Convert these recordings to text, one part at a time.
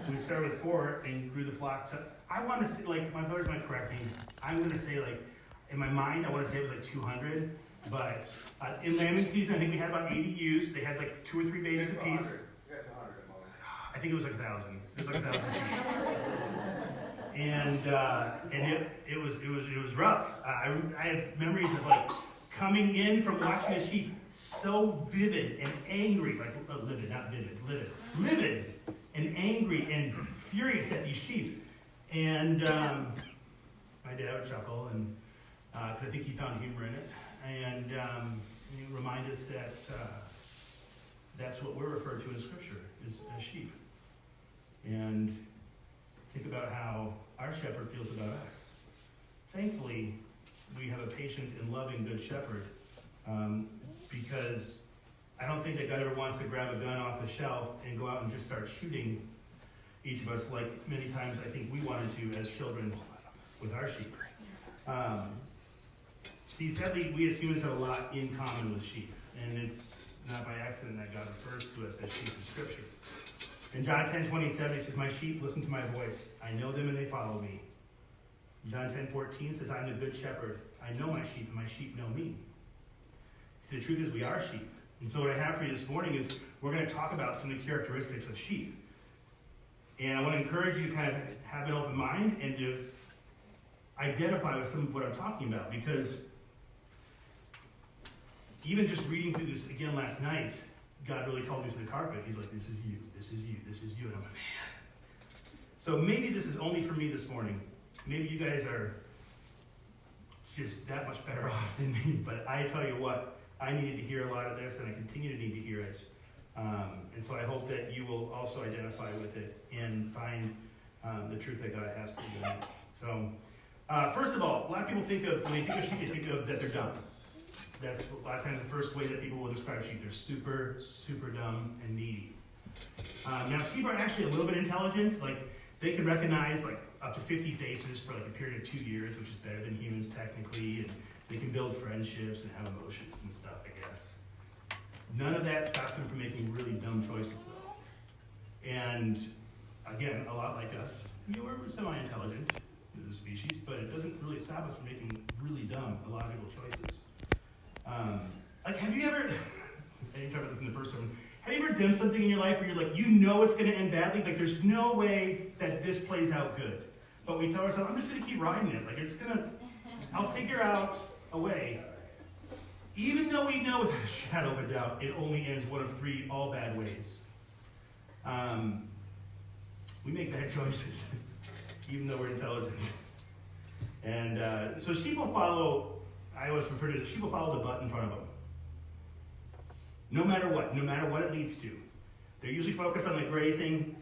We started with 4 and grew the flock to, I want to say, like, my brothers might correct me, I'm going to say, like, in my mind, I want to say it was like 200, but in lambing season, I think we had about 80 ewes. They had like 2 or 3 babies apiece. We got to 100 at most. I think it was like 1,000. It was like 1,000 sheep. And it was rough. I have memories of like coming in from watching the sheep so vivid and angry, like livid, not vivid, livid and angry and furious at these sheep. And my dad would chuckle, and because I think he found humor in it, and he would remind us that that's what we're referred to in Scripture as sheep. And think about how our shepherd feels about us. Thankfully, we have a patient and loving good shepherd, because I don't think that God ever wants to grab a gun off the shelf and go out and just start shooting each of us like many times I think we wanted to as children with our sheep. See, sadly, we as humans have a lot in common with sheep, and it's not by accident that God refers to us as sheep in Scripture. In John 10:27, he says, "My sheep listen to my voice. I know them and they follow me." John 10:14 says, "I'm the good shepherd. I know my sheep and my sheep know me." See, the truth is we are sheep. And so what I have for you this morning is we're going to talk about some of the characteristics of sheep. And I want to encourage you to kind of have an open mind and to identify with some of what I'm talking about, because even just reading through this again last night, God really called me to the carpet. He's like, this is you, this is you, this is you. And I'm like, man. So maybe this is only for me this morning. Maybe you guys are just that much better off than me. But I tell you what, I needed to hear a lot of this, and I continue to need to hear it. And so I hope that you will also identify with it and find the truth that God has to you. So, first of all, a lot of people think of, when they think of sheep, they think of that they're dumb. That's a lot of times the first way that people will describe sheep. They're super, super dumb and needy. Now, sheep are actually a little bit intelligent. Like, they can recognize like up to 50 faces for like a period of 2 years, which is better than humans technically. And they can build friendships and have emotions and stuff, I guess. None of that stops them from making really dumb choices, though. And again, a lot like us, we're semi-intelligent as a species, but it doesn't really stop us from making really dumb, illogical choices. Like, have you ever, I didn't talk about this in the first one, have you ever done something in your life where you're like, you know it's going to end badly? Like, there's no way that this plays out good. But we tell ourselves, I'm just going to keep riding it. Like, it's going to, I'll figure out a way. Even though we know without a shadow of a doubt, it only ends one of 3 all bad ways. We make bad choices, even though we're intelligent. And so sheep will follow, I always refer to it as sheep will follow the butt in front of them. No matter what it leads to. They're usually focused on the grazing.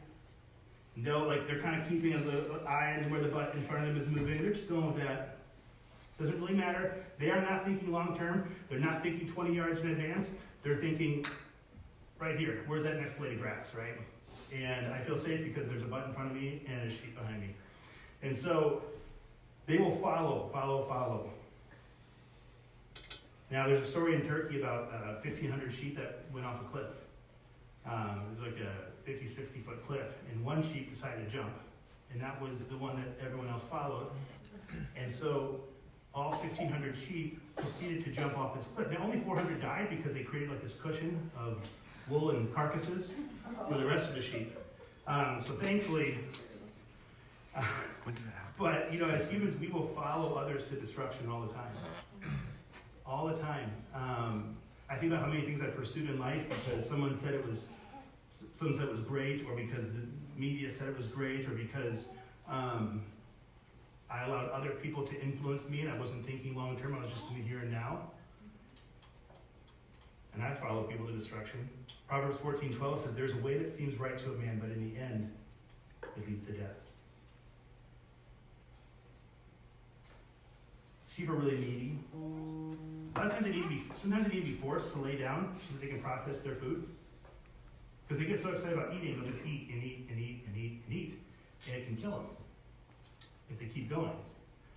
They're kind of keeping an eye on where the butt in front of them is moving. They're just going with that. Doesn't really matter. They are not thinking long term. They're not thinking 20 yards in advance. They're thinking right here. Where's that next blade of grass, right? And I feel safe because there's a butt in front of me and a sheep behind me. And so they will follow. Now, there's a story in Turkey about 1,500 sheep that went off a cliff. It was like a 50, 60-foot cliff, and one sheep decided to jump, and that was the one that everyone else followed. And so all 1,500 sheep proceeded to jump off this cliff. Now, only 400 died because they created like this cushion of wool and carcasses for the rest of the sheep. So thankfully, when did that happen? but as humans, we will follow others to destruction all the time. All the time. I think about how many things I pursued in life because someone said it was great, or because the media said it was great, or because I allowed other people to influence me and I wasn't thinking long term, I was just in the here and now. And I followed people to destruction. Proverbs 14:12 says, "There's a way that seems right to a man, but in the end, it leads to death." Sheep are really needy. A lot of times sometimes they need to be forced to lay down so that they can process their food. Because they get so excited about eating, they'll just eat and eat and eat and eat and eat. And it can kill them if they keep going.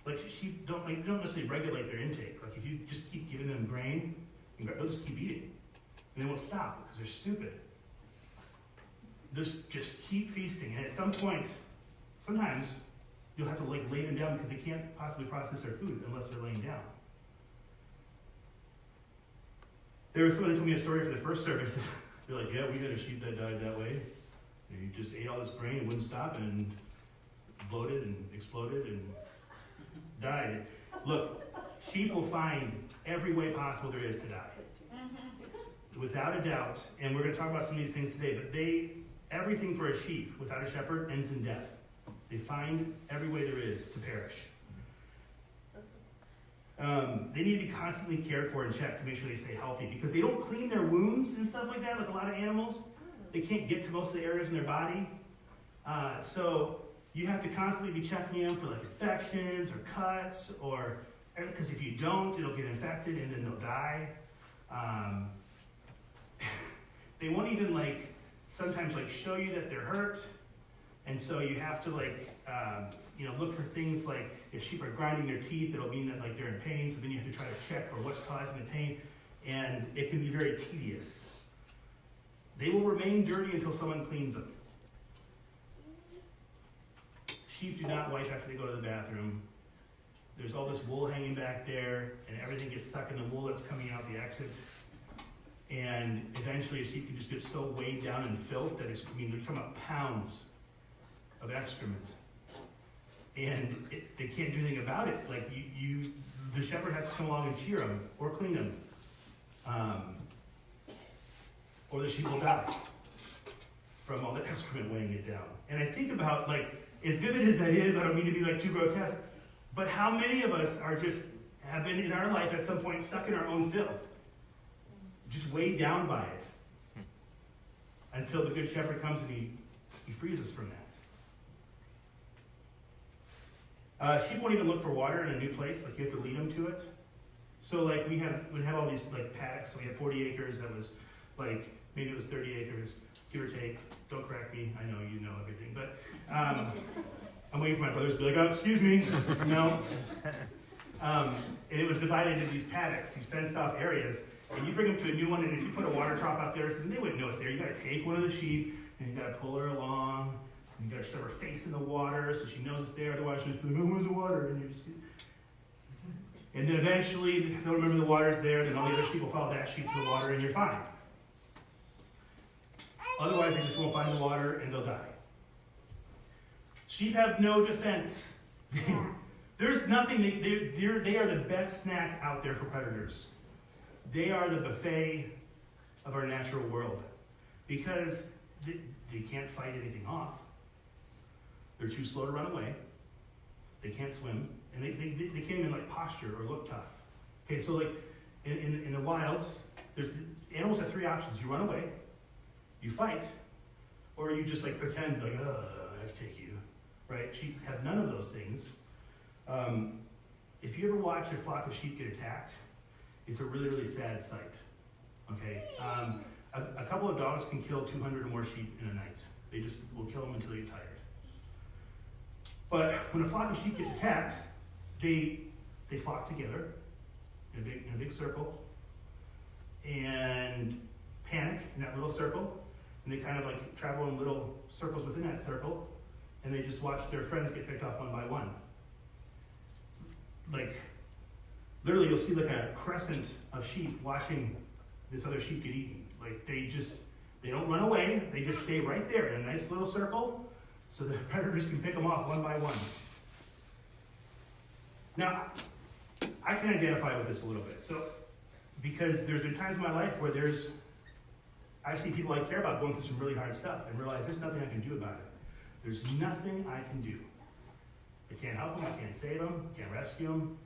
Like, sheep don't necessarily regulate their intake. Like, if you just keep giving them grain, they'll just keep eating. And they won't stop because they're stupid. just keep feasting. And at some point, sometimes you'll have to like lay them down because they can't possibly process their food unless they're laying down. There was someone who told me a story for the first service. They're like, yeah, we had a sheep that died that way. And he just ate all this grain and wouldn't stop and bloated and exploded and died. Look, sheep will find every way possible there is to die. Without a doubt. And we're going to talk about some of these things today. But everything for a sheep without a shepherd ends in death. They find every way there is to perish. They need to be constantly cared for and checked to make sure they stay healthy because they don't clean their wounds and stuff like that, like a lot of animals. They can't get to most of the areas in their body. So you have to constantly be checking them for like infections or cuts, or because if you don't, it'll get infected and then they'll die. They won't even like sometimes like show you that they're hurt. And so you have to like, look for things like if sheep are grinding their teeth, it'll mean that like they're in pain. So then you have to try to check for what's causing the pain. And it can be very tedious. They will remain dirty until someone cleans them. Sheep do not wipe after they go to the bathroom. There's all this wool hanging back there, and everything gets stuck in the wool that's coming out the exit. And eventually a sheep can just get so weighed down in filth that it's, they're talking about pounds of excrement. And they can't do anything about it. Like the shepherd has to come along and shear them or clean them. Or the sheep will die from all the excrement weighing it down. And I think about, like, as vivid as that is, I don't mean to be like too grotesque, but how many of us have been in our life at some point stuck in our own filth, just weighed down by it, until the good shepherd comes and he frees us from that. Sheep won't even look for water in a new place, like you have to lead them to it. So like we'd have all these like paddocks, so we had 40 acres that was like, maybe it was 30 acres, give or take. Don't correct me, I know you know everything. But I'm waiting for my brothers to be like, oh, excuse me. No. And it was divided into these paddocks, these fenced off areas. And you bring them to a new one, and if you put a water trough out there, so they wouldn't know it's there. You gotta take one of the sheep, and you gotta pull her along, and you gotta shove her face in the water so she knows it's there. Otherwise she'll just be like, oh, where's the water? And then eventually they'll remember the water's there, then all the other sheep will follow that sheep to the water, and you're fine. Otherwise, they just won't find the water and they'll die. Sheep have no defense. There's nothing, they are the best snack out there for predators. They are the buffet of our natural world because they can't fight anything off. They're too slow to run away. They can't swim, and they can't even like posture or look tough. Okay, so like in the wilds, animals have three options. You run away, you fight, or you just like pretend like, I have to take you, right? Sheep have none of those things. If you ever watch a flock of sheep get attacked, it's a really, really sad sight, okay? A couple of dogs can kill 200 or more sheep in a night. They just will kill them until they get tired. But when a flock of sheep gets attacked, they flock together in a big circle and panic in that little circle, and they kind of like travel in little circles within that circle, and they just watch their friends get picked off one by one. Like, literally you'll see like a crescent of sheep watching this other sheep get eaten. Like they don't run away, they just stay right there in a nice little circle so the predators can pick them off one by one. Now, I can identify with this a little bit. So, because there's been times in my life where I've seen people I care about going through some really hard stuff and realize there's nothing I can do about it. There's nothing I can do. I can't help them, I can't save them, can't rescue them.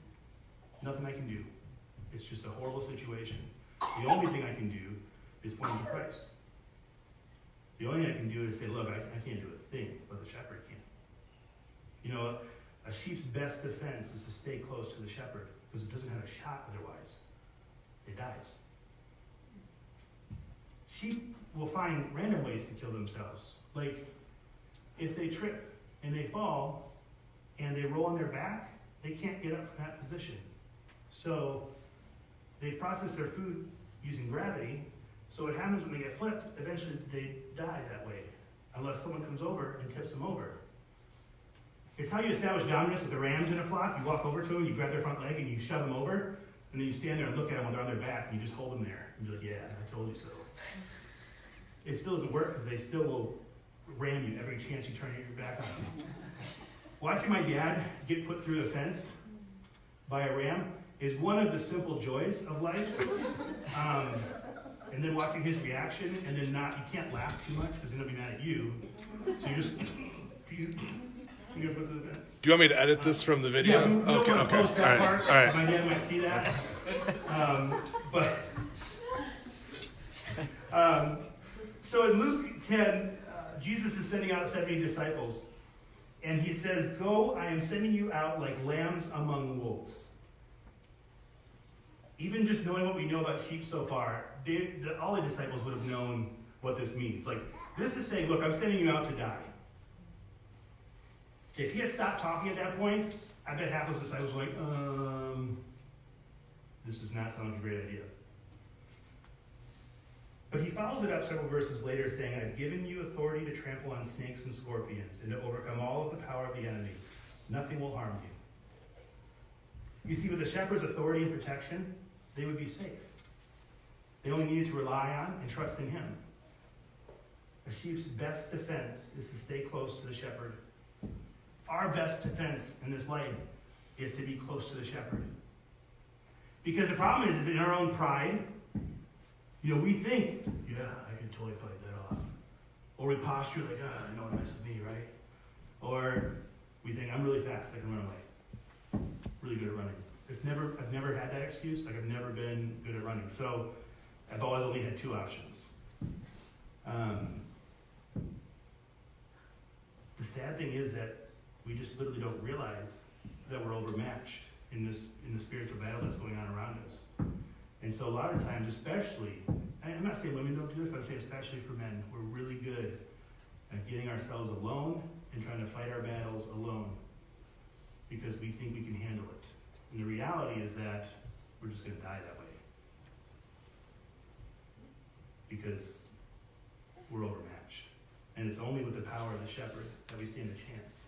Nothing I can do. It's just a horrible situation. The only thing I can do is point to Christ. The only thing I can do is say, look, I can't do a thing, but the shepherd can. You know, a sheep's best defense is to stay close to the shepherd because it doesn't have a shot otherwise. It dies. Sheep will find random ways to kill themselves. Like, if they trip and they fall and they roll on their back, they can't get up from that position. So they process their food using gravity. So what happens when they get flipped, eventually they die that way. unless someone comes over and tips them over. It's how you establish dominance with the rams in a flock. You walk over to them, you grab their front leg, and you shove them over, and then you stand there and look at them when they're on their back, and you just hold them there. And you're like, yeah, I told you so. It still doesn't work because they still will ram you every chance you turn your back on them. Watching my dad get put through the fence by a ram is one of the simple joys of life. And then watching his reaction, and then you can't laugh too much because he's going to be mad at you. So you're going to put through the fence. Do you want me to edit this from the video? Yeah, we don't want to post that part. All right. My dad might see that. So in Luke 10, Jesus is sending out 70 disciples. And he says, "Go, I am sending you out like lambs among wolves." Even just knowing what we know about sheep so far, all the disciples would have known what this means. Like, this is saying, look, I'm sending you out to die. If he had stopped talking at that point, I bet half those disciples were like, this does not sound like a great idea. But he follows it up several verses later saying, "I've given you authority to trample on snakes and scorpions and to overcome all of the power of the enemy. Nothing will harm you." You see, with the shepherd's authority and protection, they would be safe. They only needed to rely on and trust in him. A sheep's best defense is to stay close to the shepherd. Our best defense in this life is to be close to the shepherd. Because the problem is in our own pride, we think, yeah, I can totally fight that off. Or we posture like, no one messes with me, right? Or we think, I'm really fast, I can run away. Really good at running. I've never had that excuse. Like, I've never been good at running. So I've always only had two options. The sad thing is that we just literally don't realize that we're overmatched in the spiritual battle that's going on around us. And so a lot of times, especially, I'm not saying women don't do this, but I'm saying especially for men, we're really good at getting ourselves alone and trying to fight our battles alone because we think we can handle it. And the reality is that we're just going to die that way because we're overmatched. And it's only with the power of the shepherd that we stand a chance.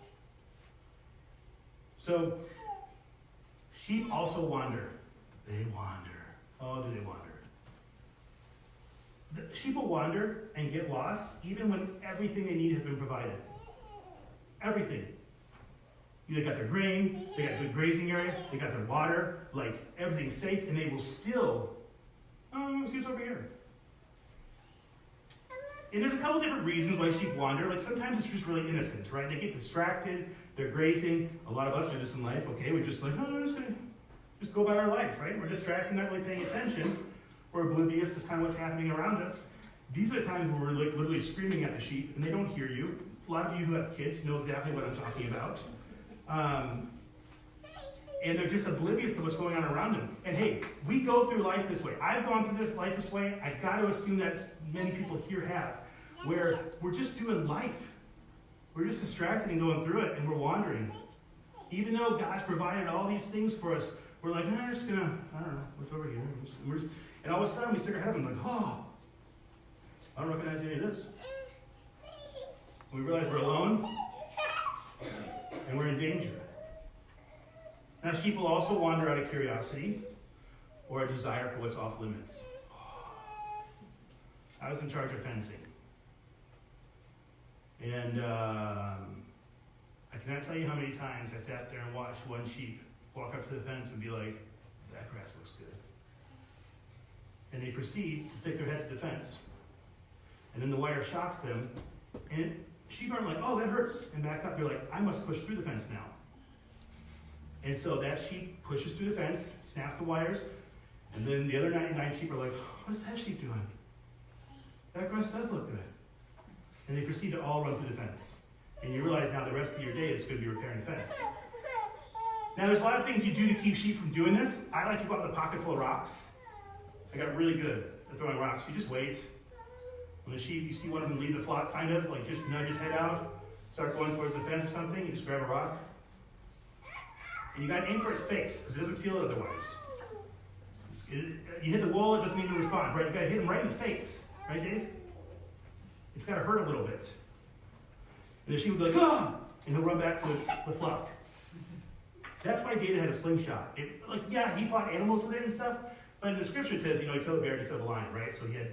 So, sheep also wander. They wander. Oh, do they wander? The sheep will wander and get lost even when everything they need has been provided. Everything. They got their grain, they got good grazing area, they got their water, like everything's safe, and they will still, see what's over here. And there's a couple different reasons why sheep wander. Like sometimes it's just really innocent, right? They get distracted, they're grazing. A lot of us are just in life, okay, we're just like, I'm just gonna go by our life, right? We're distracted, not really paying attention. We're oblivious to kind of what's happening around us. These are times where we're like literally screaming at the sheep and they don't hear you. A lot of you who have kids know exactly what I'm talking about. And they're just oblivious to what's going on around them. And hey, we go through life this way. I've gone through life this way. I've got to assume that many people here have, where we're just doing life. We're just distracted and going through it, and we're wandering. Even though God's provided all these things for us, we're like, I'm just gonna, I don't know, what's over here? And all of a sudden we stick our head up and like, oh, I don't recognize any of this. We realize we're alone, and we're in danger. Now, sheep will also wander out of curiosity or a desire for what's off limits. I was in charge of fencing. And I cannot tell you how many times I sat there and watched one sheep walk up to the fence and be like, that grass looks good. And they proceed to stick their head to the fence. And then the wire shocks them, and sheep aren't like, oh, that hurts, and back up. They're like, I must push through the fence now. And so that sheep pushes through the fence, snaps the wires, and then the other 99 sheep are like, what's that sheep doing? That grass does look good. And they proceed to all run through the fence. And you realize now the rest of your day is going to be repairing the fence. Now there's a lot of things you do to keep sheep from doing this. I like to go out with a pocket full of rocks. I got really good at throwing rocks. You just wait. When the sheep, you see one of them leave the flock, kind of, like just nudge his head out, start going towards the fence or something, you just grab a rock. And you got to aim for its face, because it doesn't feel it otherwise. You hit the wall, it doesn't even respond, right? You got to hit him right in the face, right, Dave? It's got to hurt a little bit. And the sheep would be like, ah! And he'll run back to the flock. That's why David had a slingshot. He fought animals with it and stuff, but in the scripture it says, he killed a bear, he killed a lion, right? So he had,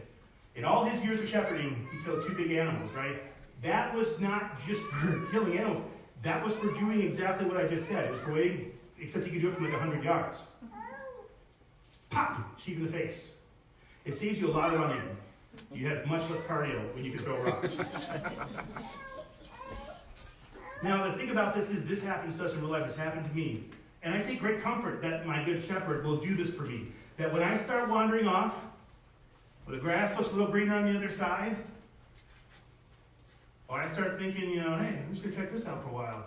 in all his years of shepherding, he killed 2 big animals, right? That was not just for killing animals. That was for doing exactly what I just said. It was for waiting, except you could do it from like 100 yards. Pop! Sheep in the face. It saves you a lot of running. You have much less cardio when you can throw rocks. Now, the thing about this is, this happens to us in real life. It's happened to me. And I take great comfort that my good shepherd will do this for me. That when I start wandering off, when the grass looks a little greener on the other side, or I start thinking, hey, I'm just going to check this out for a while.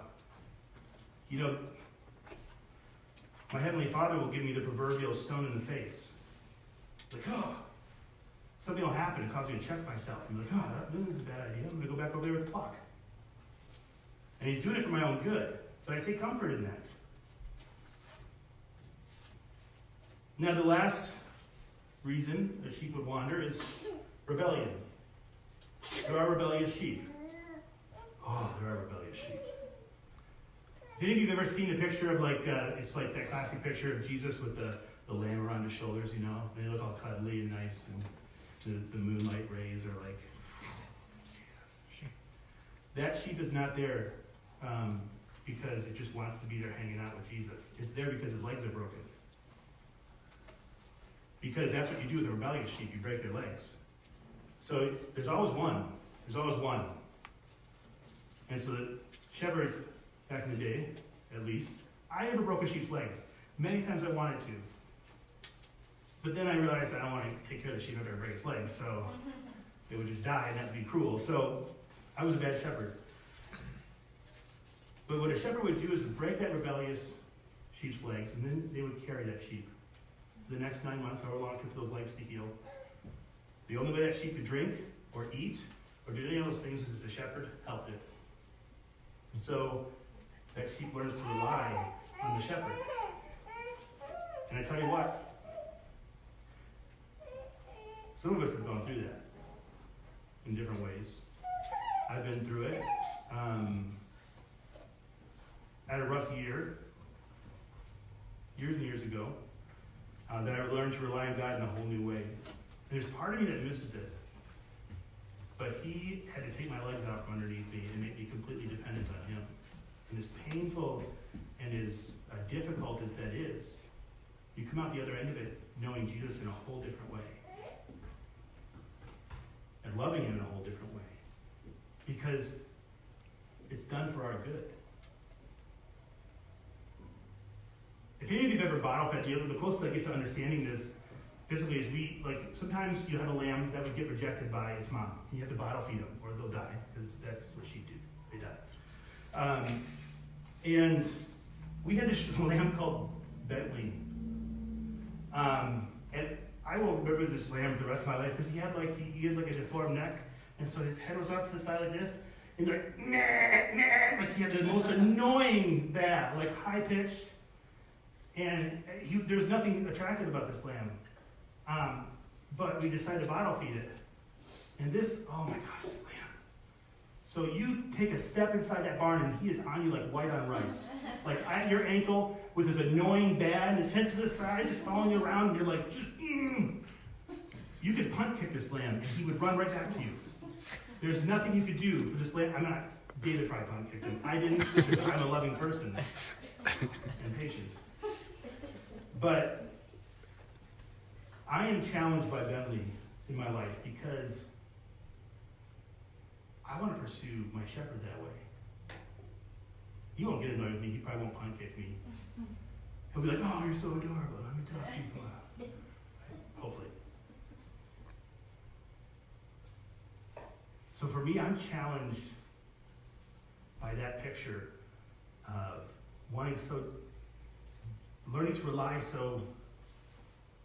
My Heavenly Father will give me the proverbial stone in the face. Like, something will happen and cause me to check myself. I'm like, that was a bad idea. I'm going to go back over there with the flock. And he's doing it for my own good. But I take comfort in that. Now, the last reason a sheep would wander is rebellion. There are rebellious sheep. There are rebellious sheep. Have any of you ever seen a picture of it's like that classic picture of Jesus with the lamb around his shoulders, They look all cuddly and nice, and the moonlight rays are like, Jesus. That sheep is not there because it just wants to be there hanging out with Jesus. It's there because his legs are broken. Because that's what you do with a rebellious sheep. You break their legs. So there's always one. There's always one. And so the shepherds, back in the day, at least, I never broke a sheep's legs. Many times I wanted to. But then I realized I don't want to take care of the sheep after I break its legs, so it would just die, and that would be cruel. So I was a bad shepherd. But what a shepherd would do is break that rebellious sheep's legs, and then they would carry that sheep for the next 9 months, however long it took for those legs to heal. The only way that sheep could drink or eat or do any of those things is if the shepherd helped it. And so that sheep learns to rely on the shepherd. And I tell you what, some of us have gone through that in different ways. I've been through it. I had a rough year, years and years ago, that I learned to rely on God in a whole new way. And there's part of me that misses it. But he had to take my legs out from underneath me and make me completely dependent on him. And as painful and as difficult as that is, you come out the other end of it knowing Jesus in a whole different way. And loving him in a whole different way. Because it's done for our good. If any of you have ever bottle fed, the closest I get to understanding this physically is sometimes you have a lamb that would get rejected by its mom. You have to bottle feed them or they'll die, because that's what sheep do. They die. And we had this lamb called Bentley. And I will remember this lamb for the rest of my life because he had a deformed neck, and so his head was off to the side like this, and like, nah, nah, like he had the most annoying bat, like high pitched, and there was nothing attractive about this lamb. But we decided to bottle feed it. And this lamb. So you take a step inside that barn and he is on you like white on rice. Like at your ankle with his annoying bad and his head to the side, just following you around, and you're like, You could punt kick this lamb and he would run right back to you. There's nothing you could do for this lamb. David probably punt kicked him. I didn't, because I'm a loving person and patient. But I am challenged by Bentley in my life because I want to pursue my shepherd that way. He won't get annoyed with me. He probably won't punt kick me. He'll be like, oh, you're so adorable. Let me talk to you. Hopefully. So for me, I'm challenged by that picture of learning to rely so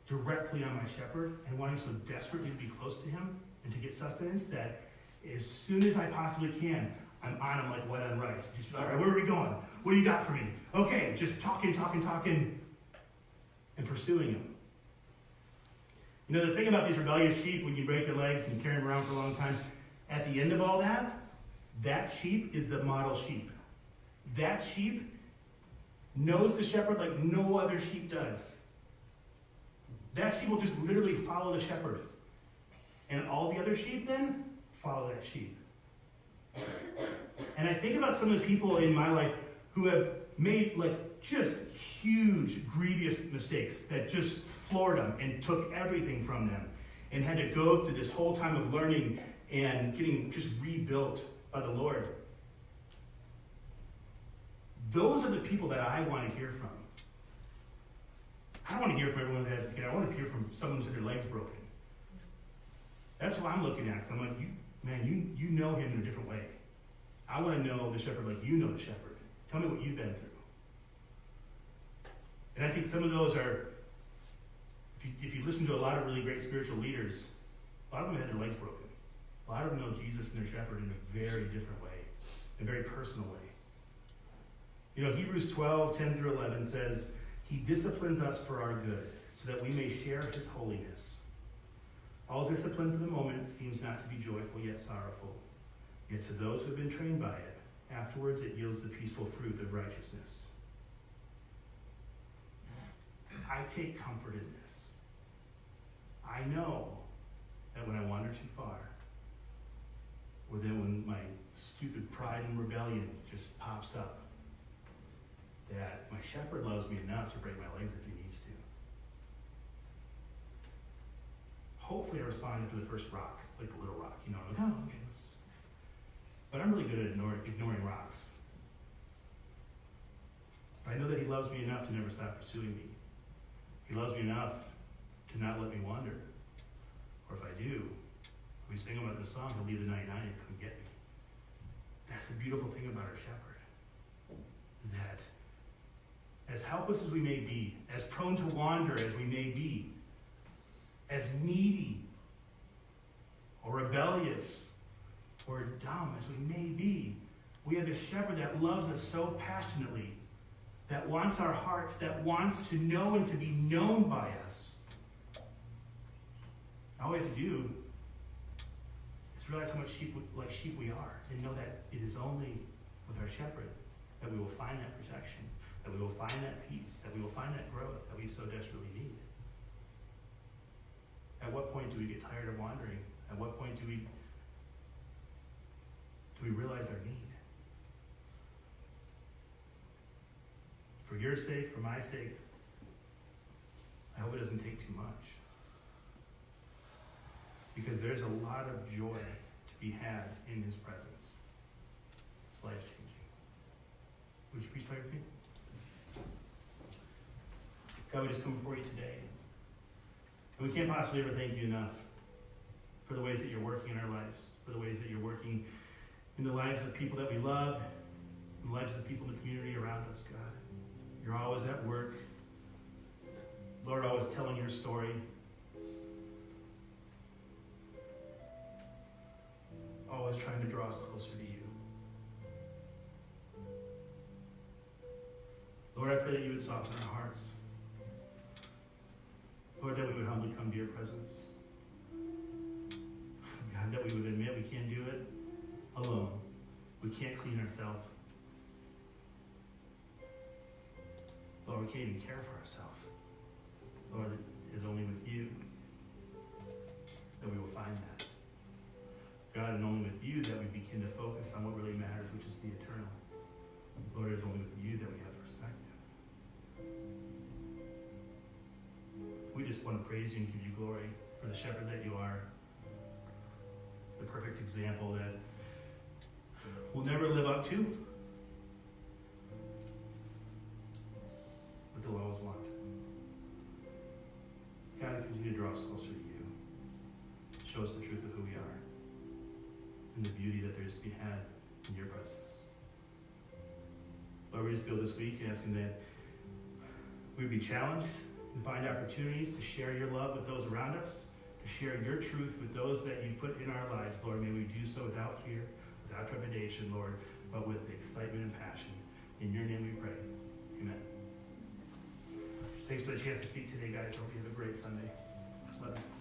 directly on my shepherd and wanting so desperately to be close to him and to get sustenance that as soon as I possibly can, I'm on him like white on rice. Just, all right, where are we going? What do you got for me? Okay, just talking, and pursuing him. The thing about these rebellious sheep, when you break their legs and carry them around for a long time, at the end of all that, That sheep is the model sheep. That sheep knows the shepherd like no other sheep does. That sheep will just literally follow the shepherd. And all the other sheep then follow that sheep. And I think about some of the people in my life who have made like just huge, grievous mistakes that just floored them and took everything from them and had to go through this whole time of learning and getting just rebuilt by the Lord. Those are the people that I want to hear from. I don't want to hear from everyone that has a kid. I want to hear from someone who's had their legs broken. That's what I'm looking at. Because I'm like, you know him in a different way. I want to know the shepherd like you know the shepherd. Tell me what you've been through. And I think some of those are, if you listen to a lot of really great spiritual leaders, a lot of them had their legs broken. A lot of them know Jesus and their shepherd in a very different way, in a very personal way. You know, Hebrews 12:10-11 says, He disciplines us for our good, so that we may share His holiness. All discipline for the moment seems not to be joyful, yet sorrowful. Yet to those who have been trained by it, afterwards it yields the peaceful fruit of righteousness. I take comfort in this. I know that when I wander too far, or then when my stupid pride and rebellion just pops up, that my shepherd loves me enough to break my legs if he needs to. Hopefully I respond to the first rock, like the little rock, you know, like, oh, okay, but I'm really good at ignoring rocks. I know that he loves me enough to never stop pursuing me. He loves me enough to not let me wander. Or if I do, we sing about this song, he'll leave the 99 and come get me. That's the beautiful thing about our shepherd. Is that as helpless as we may be, as prone to wander as we may be, as needy or rebellious or dumb as we may be, we have a shepherd that loves us so passionately, that wants our hearts, that wants to know and to be known by us. All we have to do is realize how much like sheep we are, and know that it is only with our shepherd that we will find that protection, that we will find that peace, that we will find that growth that we so desperately need. At what point do we get tired of wandering? At what point do we realize our need? For your sake, for my sake, I hope it doesn't take too much. Because there's a lot of joy to be had in his presence. It's life-changing. Would you please pray with me? God, we just come before you today. And we can't possibly ever thank you enough for the ways that you're working in our lives, for the ways that you're working in the lives of the people that we love, in the lives of the people in the community around us, God. You're always at work. Lord, always telling your story. Always trying to draw us closer to you. Lord, I pray that you would soften our hearts. Lord, that we would humbly come to your presence. God, that we would admit we can't do it alone. We can't clean ourselves. Lord, we can't even care for ourselves. Lord, it is only with you that we will find that. God, and only with you that we begin to focus on what really matters, which is the eternal. Lord, it is only with you that we have perspective. We just want to praise you and give you glory for the shepherd that you are, the perfect example that we'll never live up to, but they'll always want. God, continue to draw us closer to you. Show us the truth of who we are and the beauty that there is to be had in your presence. Lord, we just go this week asking that we would be challenged and find opportunities to share your love with those around us, to share your truth with those that you put in our lives. Lord, may we do so without fear, without trepidation, Lord, but with excitement and passion. In your name we pray. Amen. Thanks for the chance to speak today, guys. Hope you have a great Sunday. Love you.